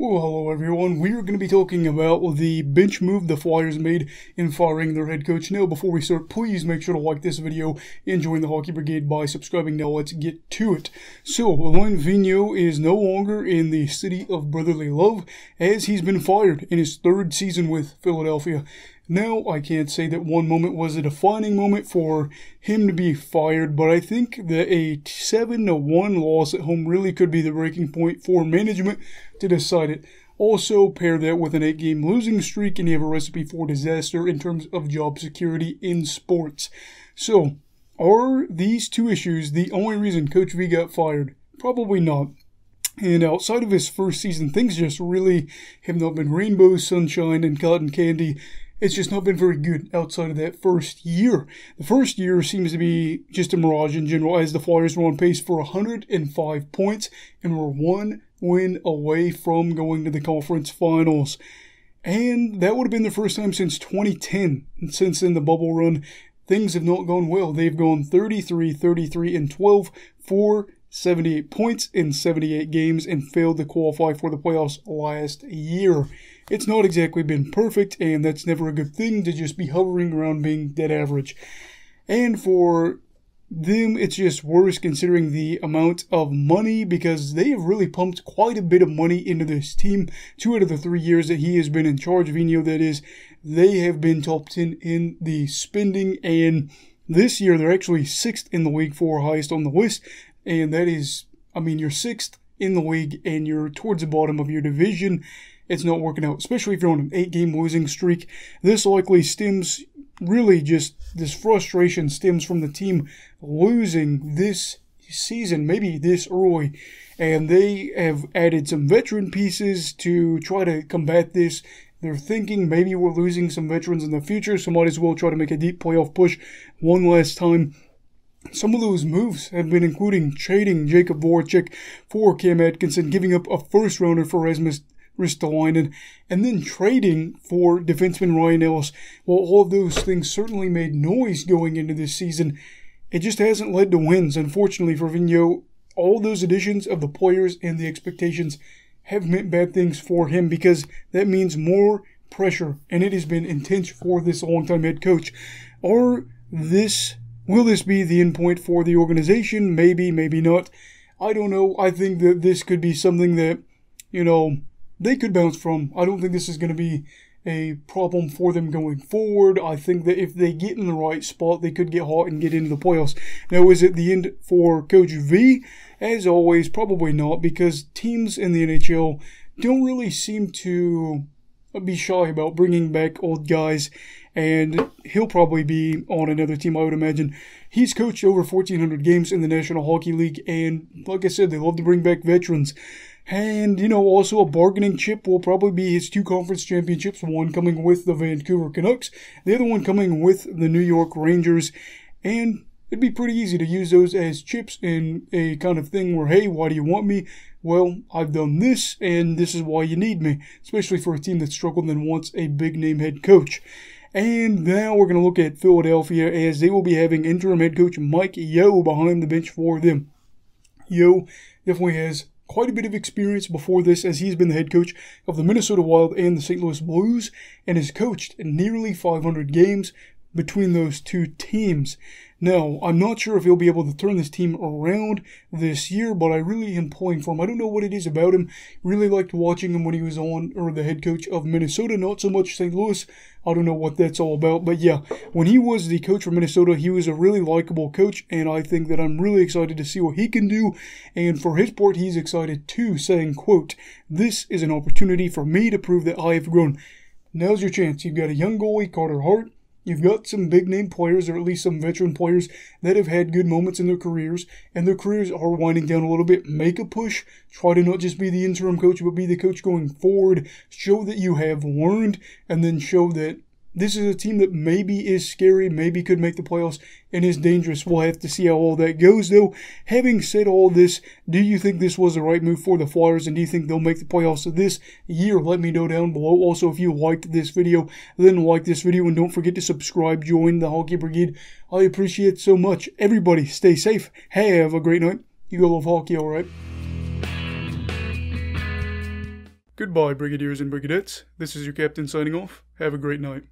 Well, hello everyone. We are going to be talking about the bench move the Flyers made in firing their head coach. Now, before we start, please make sure to like this video and join the Hockey Brigade by subscribing. Now, let's get to it. So, Alain Vigneault is no longer in the city of brotherly love, as he's been fired in his third season with Philadelphia. Now, I can't say that one moment was a defining moment for him to be fired, but I think that a 7-1 loss at home really could be the breaking point for management to decide it. Also, pair that with an 8-game losing streak and you have a recipe for disaster in terms of job security in sports. So, are these two issues the only reason Coach V got fired? Probably not. And outside of his first season, things just really have not been rainbows, sunshine, and cotton candy. It's just not been very good outside of that first year. The first year seems to be just a mirage in general, as the Flyers were on pace for 105 points and were one win away from going to the conference finals. And that would have been the first time since 2010. And since then, the bubble run, things have not gone well. They've gone 33, 33, and 12 for 78 points in 78 games and failed to qualify for the playoffs last year. It's not exactly been perfect, and that's never a good thing to just be hovering around being dead average. And for them, it's just worse considering the amount of money, because they have really pumped quite a bit of money into this team. 2 out of the 3 years that he has been in charge, Vigneault that is, they have been top 10 in the spending, and this year they're actually 6th in the league for highest on the list, and that is, you're 6th in the league and you're towards the bottom of your division. It's not working out, especially if you're on an 8-game losing streak. This likely stems, really just this frustration stems from the team losing this season, maybe this early. And they have added some veteran pieces to try to combat this. They're thinking maybe we're losing some veterans in the future, so might as well try to make a deep playoff push one last time. Some of those moves have been including trading Jacob Voracek for Cam Atkinson, giving up a first-rounder for Rasmus Ristolainen, and then trading for defenseman Ryan Ellis. While all of those things certainly made noise going into this season, it just hasn't led to wins. Unfortunately for Vigneault, all those additions of the players and the expectations have meant bad things for him, because that means more pressure, and it has been intense for this long-time head coach. Will this be the end point for the organization? Maybe, maybe not. I don't know. I think that this could be something that, they could bounce from. I don't think this is going to be a problem for them going forward. I think that if they get in the right spot, they could get hot and get into the playoffs. Now, is it the end for Coach V? As always, probably not, because teams in the NHL don't really seem to be shy about bringing back old guys, and he'll probably be on another team, I would imagine. He's coached over 1,400 games in the National Hockey League, and like I said, they love to bring back veterans. And, also a bargaining chip will probably be his 2 conference championships, one coming with the Vancouver Canucks, the other one coming with the New York Rangers. And it'd be pretty easy to use those as chips in a kind of thing where, hey, why do you want me? Well, I've done this, and this is why you need me, especially for a team that struggled and wants a big-name head coach. And now we're going to look at Philadelphia, as they will be having interim head coach Mike Yeo behind the bench for them. Yeo definitely has quite a bit of experience before this, as he's been the head coach of the Minnesota Wild and the St. Louis Blues, and has coached nearly 500 games between those two teams. Now, I'm not sure if he'll be able to turn this team around this year, but I really am pulling for him. I don't know what it is about him. Really liked watching him when he was the head coach of Minnesota, not so much St. Louis. I don't know what that's all about, but yeah, when he was the coach for Minnesota, he was a really likable coach, and I think that I'm really excited to see what he can do. And for his part, he's excited too, saying, quote, "This is an opportunity for me to prove that I have grown." Now's your chance. You've got a young goalie, Carter Hart. You've got some big-name players, or at least some veteran players, that have had good moments in their careers, and their careers are winding down a little bit. Make a push. Try to not just be the interim coach, but be the coach going forward. Show that you have learned, and then show that this is a team that maybe is scary, maybe could make the playoffs, and is dangerous. We'll have to see how all that goes, though. Having said all this, do you think this was the right move for the Flyers, and do you think they'll make the playoffs this year? Let me know down below. Also, if you liked this video, then like this video, and don't forget to subscribe. Join the Hockey Brigade. I appreciate it so much. Everybody, stay safe. Have a great night. You go love hockey, alright? Goodbye, Brigadiers and Brigadettes. This is your captain signing off. Have a great night.